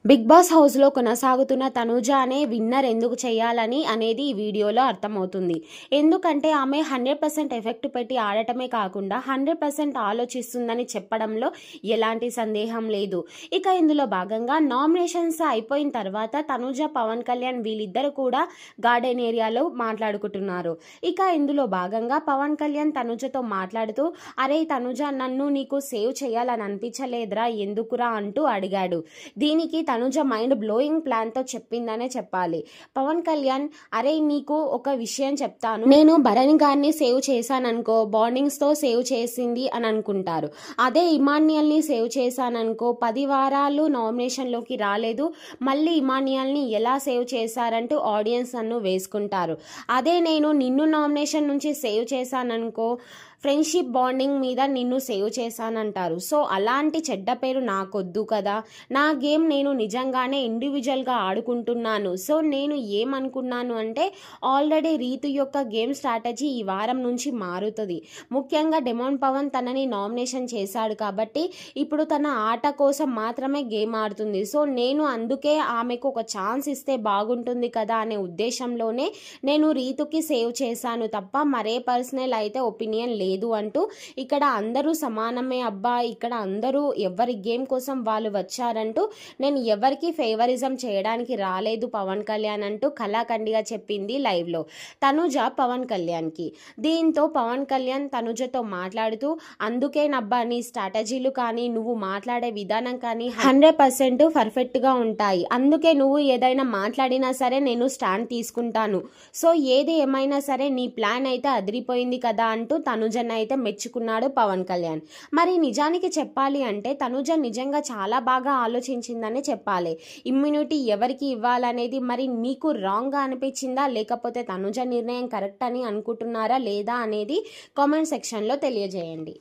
Big boss హౌస్లో కొనసాగుతున్న తనూజ అనే విన్నర్ ఎందుకు చేయాలని అనేది ఈ వీడియోలో అర్థమవుతుంది. ఎందుకంటే ఆమె 100% ఎఫెక్ట్ పెట్టి ఆడటమే కాకుండా 100% ఆలోచిస్తుందని చెప్పడంలో ఎలాంటి సందేహం లేదు. ఇక ఇందులో భాగంగా నామినేషన్స్ అయిపోయిన తర్వాత తనూజ, పవన్ కళ్యాణ్ వీళ్ళిద్దరు కూడా గార్డెన్ ఏరియాలో మాట్లాడుకుంటున్నారు. ఇక ఇందులో భాగంగా పవన్ కళ్యాణ్ తనూజతో మాట్లాడుతూ, అరే తనూజ, నన్ను నీకు సేవ్ చేయాలని అనిపించలేదురా, ఎందుకురా అంటూ అడిగాడు. దీనికి తనూజ మైండ్ బ్లోయింగ్ ప్లాన్ తో చెప్పిందనే చెప్పాలి. పవన్ కళ్యాణ్, అరే నీకు ఒక విషయం చెప్తాను, నేను భరణి గారిని సేవ్ చేశాననుకో బాండింగ్స్ తో సేవ్ చేసింది అని అనుకుంటారు. అదే ఇమాన్యుయల్ ని సేవ్ చేశాననుకో 10 వారాలు నామినేషన్ లోకి రాలేదు, మళ్ళీ ఇమాన్యుయల్ ని ఎలా సేవ్ చేశారంటూ ఆడియన్స్ నన్ను వేసుకుంటారు. అదే నేను నిన్ను నామినేషన్ నుంచి సేవ్ చేశాననుకో ఫ్రెండ్షిప్ బాండింగ్ మీద నిన్ను సేవ్ చేశానంటారు. సో అలాంటి చెడ్డ పేరు నాకొద్దు కదా, నా గేమ్ నేను నిజంగానే ఇండివిజువల్గా ఆడుకుంటున్నాను. సో నేను ఏమనుకున్నాను అంటే ఆల్రెడీ రీతు యొక్క గేమ్ స్ట్రాటజీ ఈ వారం నుంచి మారుతుంది. ముఖ్యంగా డెమోన్ పవన్ తనని నామినేషన్ చేశాడు కాబట్టి ఇప్పుడు తన ఆట కోసం మాత్రమే గేమ్ ఆడుతుంది. సో నేను అందుకే ఆమెకు ఒక ఛాన్స్ ఇస్తే బాగుంటుంది కదా అనే ఉద్దేశంలోనే నేను రీతుకి సేవ్ చేశాను తప్ప మరే పర్సనల్ అయితే ఒపీనియన్ లేదు అంటూ ఇక్కడ అందరూ సమానమే అబ్బా, ఇక్కడ అందరూ ఎవరి గేమ్ కోసం వాళ్ళు వచ్చారంటూ నేను ఎవరికి ఫేవరిజం చేయడానికి రాలేదు పవన్ కళ్యాణ్ అంటూ కళాఖండిగా చెప్పింది లైవ్ లో తనూజ పవన్ కళ్యాణ్ కి. దీంతో పవన్ కళ్యాణ్ తనూజతో మాట్లాడుతూ, అందుకేనబ్బా నీ స్ట్రాటజీలు కానీ నువ్వు మాట్లాడే విధానం కానీ 100% పర్ఫెక్ట్ గా ఉంటాయి, అందుకే నువ్వు ఏదైనా మాట్లాడినా సరే నేను స్టాండ్ తీసుకుంటాను. సో ఏది ఏమైనా సరే నీ ప్లాన్ అయితే అదిరిపోయింది కదా అంటూ తనూజ అయితే మెచ్చుకున్నాడు పవన్ కళ్యాణ్. మరి నిజానికి చెప్పాలి అంటే తనూజ నిజంగా చాలా బాగా ఆలోచించిందని చెప్పాలి. ఇమ్యూనిటీ ఎవరికి ఇవ్వాలనేది మరి మీకు రాంగ్ గా అనిపించిందా, లేకపోతే తనూజ నిర్ణయం కరెక్ట్ అని అనుకుంటున్నారా లేదా అనేది కామెంట్ సెక్షన్ లో తెలియజేయండి.